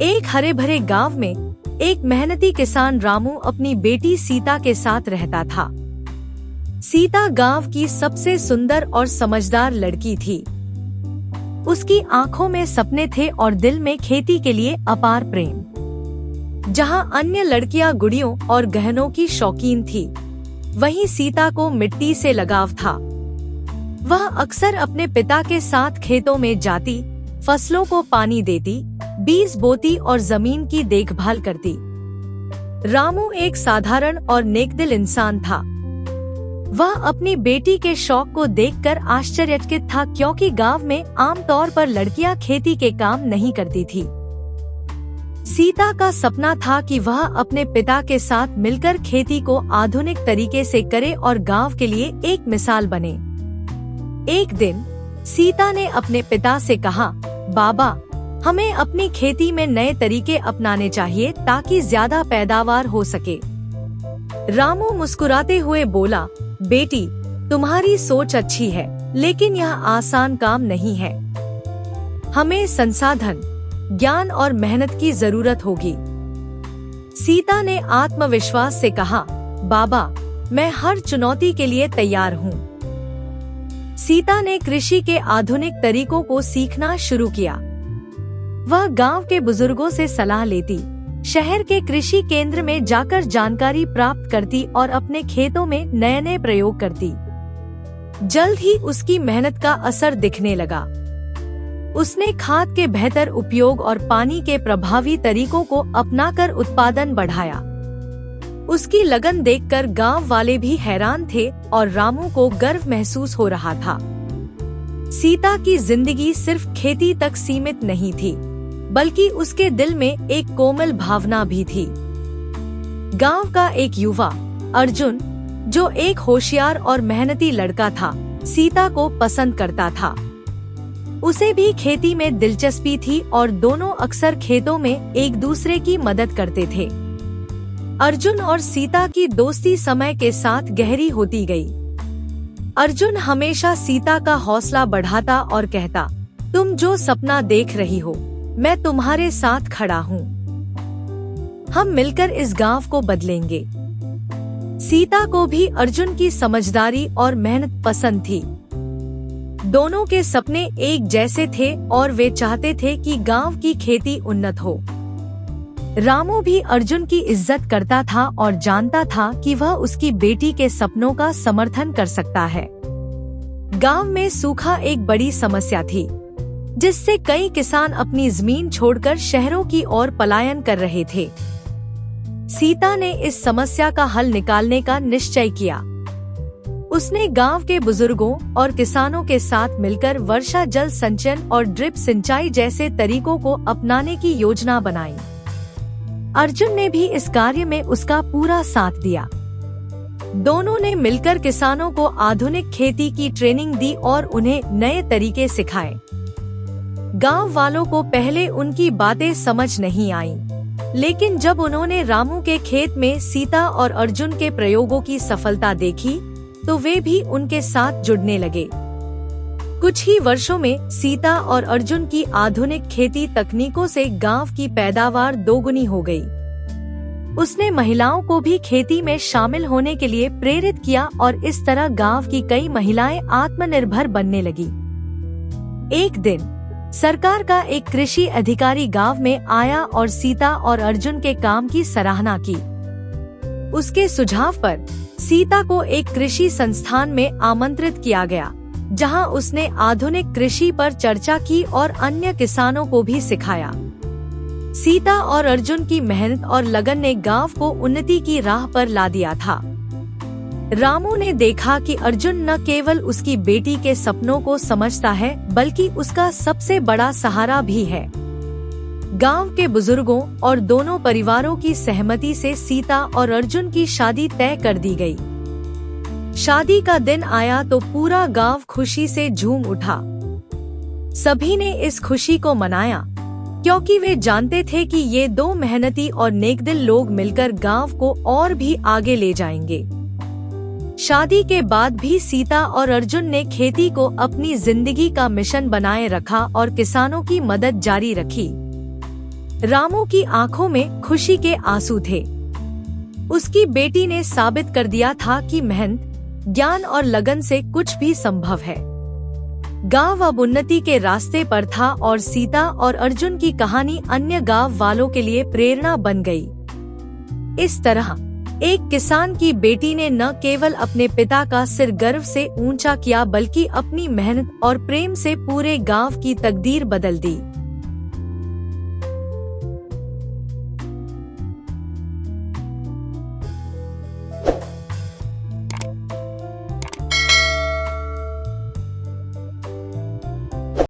एक हरे भरे गांव में एक मेहनती किसान रामू अपनी बेटी सीता के साथ रहता था। सीता गांव की सबसे सुंदर और समझदार लड़की थी। उसकी आंखों में सपने थे और दिल में खेती के लिए अपार प्रेम। जहां अन्य लड़कियां गुड़ियों और गहनों की शौकीन थी, वहीं सीता को मिट्टी से लगाव था। वह अक्सर अपने पिता के साथ खेतों में जाती, फसलों को पानी देती, बीज बोती और जमीन की देखभाल करती। रामू एक साधारण और नेकदिल इंसान था। वह अपनी बेटी के शौक को देखकर आश्चर्यचकित था, क्योंकि गांव में आमतौर पर लड़कियां खेती के काम नहीं करती थी। सीता का सपना था कि वह अपने पिता के साथ मिलकर खेती को आधुनिक तरीके से करे और गांव के लिए एक मिसाल बने। एक दिन सीता ने अपने पिता से कहा, बाबा, हमें अपनी खेती में नए तरीके अपनाने चाहिए ताकि ज्यादा पैदावार हो सके। रामू मुस्कुराते हुए बोला, बेटी, तुम्हारी सोच अच्छी है, लेकिन यह आसान काम नहीं है। हमें संसाधन, ज्ञान और मेहनत की जरूरत होगी। सीता ने आत्मविश्वास से कहा, बाबा, मैं हर चुनौती के लिए तैयार हूँ। सीता ने कृषि के आधुनिक तरीकों को सीखना शुरू किया। वह गांव के बुजुर्गों से सलाह लेती, शहर के कृषि केंद्र में जाकर जानकारी प्राप्त करती और अपने खेतों में नए नए प्रयोग करती। जल्द ही उसकी मेहनत का असर दिखने लगा। उसने खाद के बेहतर उपयोग और पानी के प्रभावी तरीकों को अपनाकर उत्पादन बढ़ाया। उसकी लगन देखकर गांव वाले भी हैरान थे और रामू को गर्व महसूस हो रहा था। सीता की जिंदगी सिर्फ खेती तक सीमित नहीं थी, बल्कि उसके दिल में एक कोमल भावना भी थी। गांव का एक युवा अर्जुन, जो एक होशियार और मेहनती लड़का था, सीता को पसंद करता था। उसे भी खेती में दिलचस्पी थी और दोनों अक्सर खेतों में एक दूसरे की मदद करते थे। अर्जुन और सीता की दोस्ती समय के साथ गहरी होती गई। अर्जुन हमेशा सीता का हौसला बढ़ाता और कहता, तुम जो सपना देख रही हो, मैं तुम्हारे साथ खड़ा हूँ। हम मिलकर इस गांव को बदलेंगे। सीता को भी अर्जुन की समझदारी और मेहनत पसंद थी। दोनों के सपने एक जैसे थे और वे चाहते थे कि गांव की खेती उन्नत हो। रामू भी अर्जुन की इज्जत करता था और जानता था कि वह उसकी बेटी के सपनों का समर्थन कर सकता है। गांव में सूखा एक बड़ी समस्या थी, जिससे कई किसान अपनी जमीन छोड़कर शहरों की ओर पलायन कर रहे थे। सीता ने इस समस्या का हल निकालने का निश्चय किया। उसने गांव के बुजुर्गों और किसानों के साथ मिलकर वर्षा जल संचयन और ड्रिप सिंचाई जैसे तरीकों को अपनाने की योजना बनाई। अर्जुन ने भी इस कार्य में उसका पूरा साथ दिया। दोनों ने मिलकर किसानों को आधुनिक खेती की ट्रेनिंग दी और उन्हें नए तरीके सिखाए। गांव वालों को पहले उनकी बातें समझ नहीं आईं, लेकिन जब उन्होंने रामू के खेत में सीता और अर्जुन के प्रयोगों की सफलता देखी, तो वे भी उनके साथ जुड़ने लगे। कुछ ही वर्षों में सीता और अर्जुन की आधुनिक खेती तकनीकों से गांव की पैदावार दोगुनी हो गई। उसने महिलाओं को भी खेती में शामिल होने के लिए प्रेरित किया और इस तरह गांव की कई महिलाएं आत्मनिर्भर बनने लगी। एक दिन सरकार का एक कृषि अधिकारी गांव में आया और सीता और अर्जुन के काम की सराहना की। उसके सुझाव पर सीता को एक कृषि संस्थान में आमंत्रित किया गया, जहां उसने आधुनिक कृषि पर चर्चा की और अन्य किसानों को भी सिखाया। सीता और अर्जुन की मेहनत और लगन ने गांव को उन्नति की राह पर ला दिया था। रामू ने देखा कि अर्जुन न केवल उसकी बेटी के सपनों को समझता है, बल्कि उसका सबसे बड़ा सहारा भी है। गांव के बुजुर्गों और दोनों परिवारों की सहमति से सीता और अर्जुन की शादी तय कर दी गई। शादी का दिन आया तो पूरा गांव खुशी से झूम उठा। सभी ने इस खुशी को मनाया, क्योंकि वे जानते थे कि ये दो मेहनती और नेकदिल लोग मिलकर गांव को और भी आगे ले जाएंगे। शादी के बाद भी सीता और अर्जुन ने खेती को अपनी जिंदगी का मिशन बनाए रखा और किसानों की मदद जारी रखी। रामू की आंखों में खुशी के आंसू थे। उसकी बेटी ने साबित कर दिया था कि मेहनत, ज्ञान और लगन से कुछ भी संभव है। गांव अब उन्नति के रास्ते पर था और सीता और अर्जुन की कहानी अन्य गांव वालों के लिए प्रेरणा बन गई। इस तरह एक किसान की बेटी ने न केवल अपने पिता का सिर गर्व से ऊंचा किया बल्कि अपनी मेहनत और प्रेम से पूरे गांव की तकदीर बदल दी।